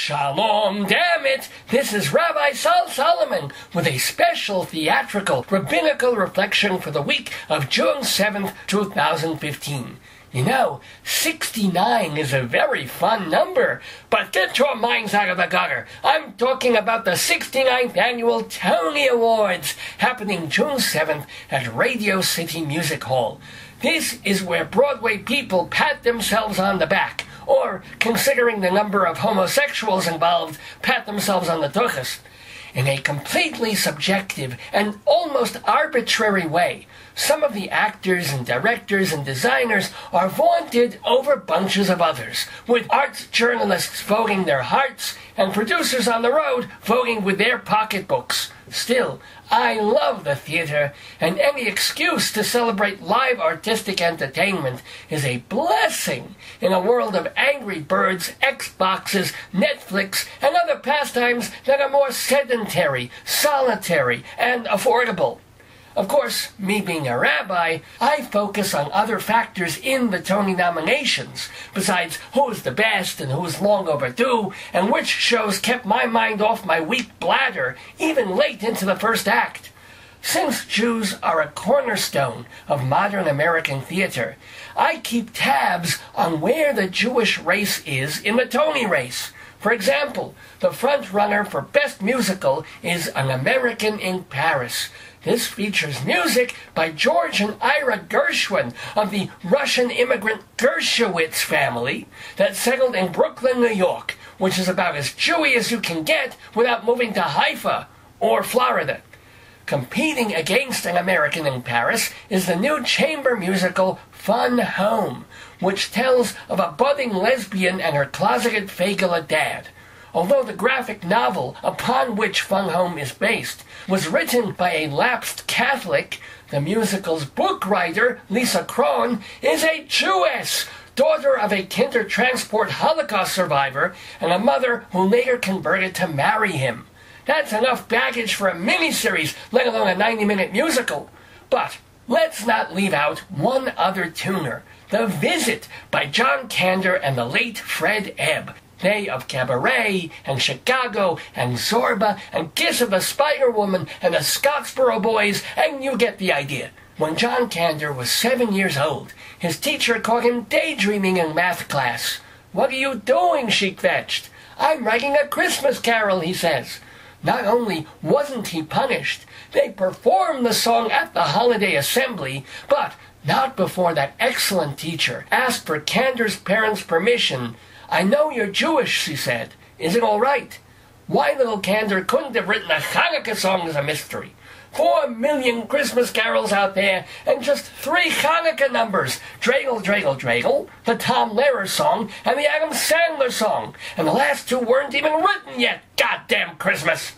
Shalom Dammit! This is Rabbi Sol Solomon with a special theatrical rabbinical reflection for the week of June 7th, 2015. You know, 69 is a very fun number, but get your minds out of the gutter. I'm talking about the 69th Annual Tony Awards, happening June 7th at Radio City Music Hall. This is where Broadway people pat themselves on the back, or, considering the number of homosexuals involved, pat themselves on the tuchus. In a completely subjective and almost arbitrary way, some of the actors and directors and designers are vaunted over bunches of others, with arts journalists voting their hearts and producers on the road voting with their pocketbooks. Still, I love the theater, and any excuse to celebrate live artistic entertainment is a blessing in a world of Angry Birds, Xboxes, Netflix, and other pastimes that are more sedentary, solitary, and affordable. Of course, me being a rabbi, I focus on other factors in the Tony nominations, besides who's the best and who's long overdue, and which shows kept my mind off my weak bladder, even late into the first act. Since Jews are a cornerstone of modern American theater, I keep tabs on where the Jewish race is in the Tony race. For example, the front-runner for Best Musical is An American in Paris. This features music by George and Ira Gershwin of the Russian immigrant Gershowitz family that settled in Brooklyn, New York, which is about as Jewy as you can get without moving to Haifa or Florida. Competing against An American in Paris is the new chamber musical Fun Home, which tells of a budding lesbian and her closeted Fagala dad. Although the graphic novel upon which Fun Home is based was written by a lapsed Catholic, the musical's book writer, Lisa Kron, is a Jewess, daughter of a Kindertransport Holocaust survivor and a mother who later converted to marry him. That's enough baggage for a miniseries, let alone a 90-minute musical. But let's not leave out one other tuner, The Visit by John Kander and the late Fred Ebb. They of Cabaret, and Chicago, and Zorba, and Kiss of the Spider-Woman, and the Scottsboro Boys, and you get the idea. When John Kander was 7 years old, his teacher caught him daydreaming in math class. "What are you doing?" she fetched. "I'm writing a Christmas carol," he says. Not only wasn't he punished, they performed the song at the holiday assembly, but not before that excellent teacher asked for Kander's parents' permission. "I know you're Jewish," she said. "Is it all right?" Why little Kander couldn't have written a Hanukkah song is a mystery. 4 million Christmas carols out there, and just 3 Hanukkah numbers. Draggle, Draggle, Draggle, the Tom Lehrer song, and the Adam Sandler song. And the last 2 weren't even written yet. Goddamn Christmas!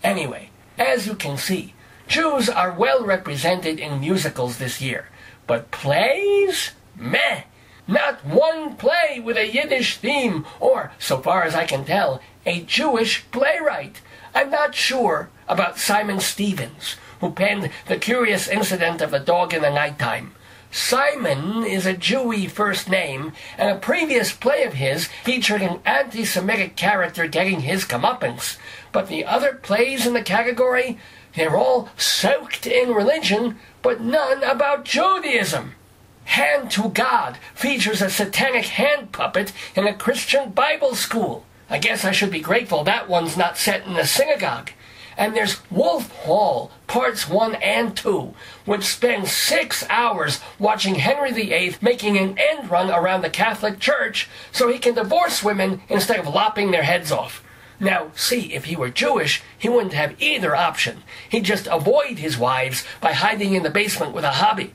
Anyway, as you can see, Jews are well represented in musicals this year. But plays? Meh! Not one play with a Yiddish theme, or, so far as I can tell, a Jewish playwright. I'm not sure about Simon Stevens, who penned The Curious Incident of the Dog in the Nighttime. Simon is a Jewy first name, and a previous play of his featured an anti-Semitic character getting his comeuppance. But the other plays in the category, they're all soaked in religion, but none about Judaism. Hand to God features a satanic hand puppet in a Christian Bible school. I guess I should be grateful that one's not set in a synagogue. And there's Wolf Hall, parts 1 and 2, which spends 6 hours watching Henry VIII making an end run around the Catholic Church so he can divorce women instead of lopping their heads off. Now, see, if he were Jewish, he wouldn't have either option. He'd just avoid his wives by hiding in the basement with a hobby.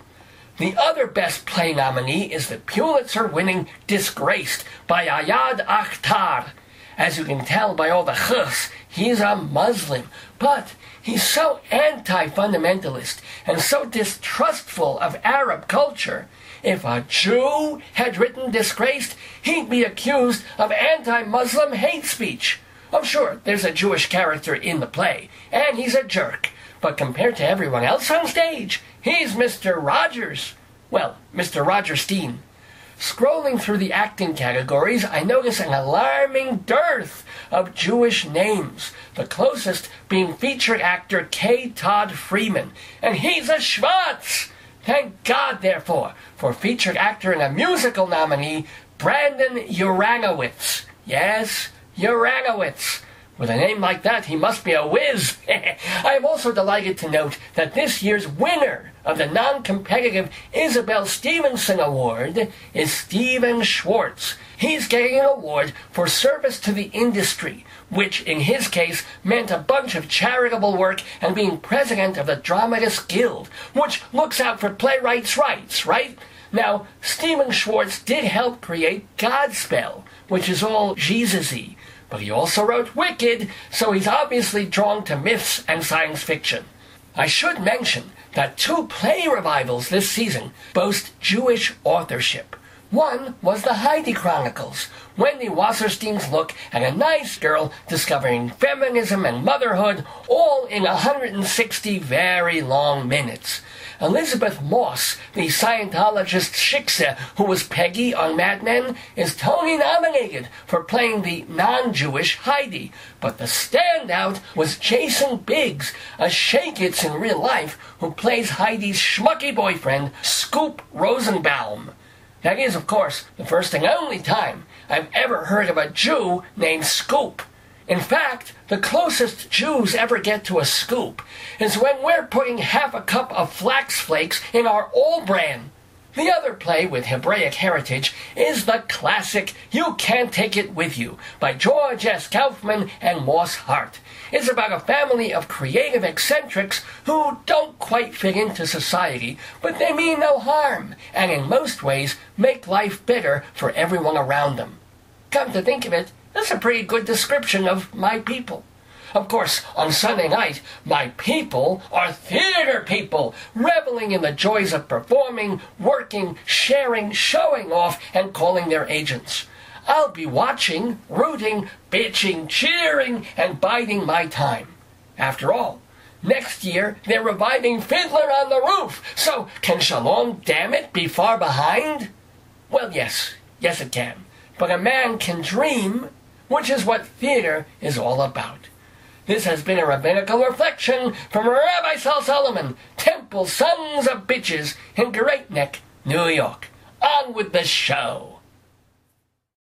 The other Best Play nominee is the Pulitzer-winning Disgraced by Ayad Akhtar. As you can tell by all the chus, he's a Muslim, but he's so anti-fundamentalist and so distrustful of Arab culture. If a Jew had written Disgraced, he'd be accused of anti-Muslim hate speech. I'm sure there's a Jewish character in the play, and he's a jerk. But compared to everyone else on stage, he's Mr. Rogers. Well, Mr. Rogerstein. Scrolling through the acting categories, I notice an alarming dearth of Jewish names, the closest being featured actor K. Todd Freeman, and he's a Schwartz! Thank God, therefore, for featured actor and a musical nominee, Brandon Uranowitz. Yes, Uranowitz. With a name like that, he must be a whiz. I am also delighted to note that this year's winner of the non-competitive Isabel Stevenson Award is Stephen Schwartz. He's getting an award for service to the industry, which in his case meant a bunch of charitable work and being president of the Dramatists Guild, which looks out for playwrights' rights, right? Now, Stephen Schwartz did help create Godspell, which is all Jesus-y, but he also wrote Wicked, so he's obviously drawn to myths and science fiction. I should mention that 2 play revivals this season boast Jewish authorship. One was the Heidi Chronicles, Wendy Wasserstein's look at a nice girl discovering feminism and motherhood, all in 160 very long minutes. Elizabeth Moss, the Scientologist shiksa who was Peggy on Mad Men, is Tony-nominated for playing the non-Jewish Heidi. But the standout was Jason Biggs, a Shakitz in real life, who plays Heidi's schmucky boyfriend, Scoop Rosenbaum. That is, of course, the first and only time I've ever heard of a Jew named Scoop. In fact, the closest Jews ever get to a scoop is when we're putting half a cup of flax flakes in our all-bran. The other play with Hebraic heritage is the classic You Can't Take It With You by George S. Kaufman and Moss Hart. It's about a family of creative eccentrics who don't quite fit into society, but they mean no harm, and in most ways make life better for everyone around them. Come to think of it, that's a pretty good description of my people. Of course, on Sunday night, my people are theater people, reveling in the joys of performing, working, sharing, showing off, and calling their agents. I'll be watching, rooting, bitching, cheering, and biding my time. After all, next year they're reviving Fiddler on the Roof, so can Shalom Dammit be far behind? Well, yes it can. But a man can dream, which is what theater is all about. This has been a Rabbinical reflection from Rabbi Sol Solomon, Temple Sons of Bitches in Great Neck, New York. On with the show.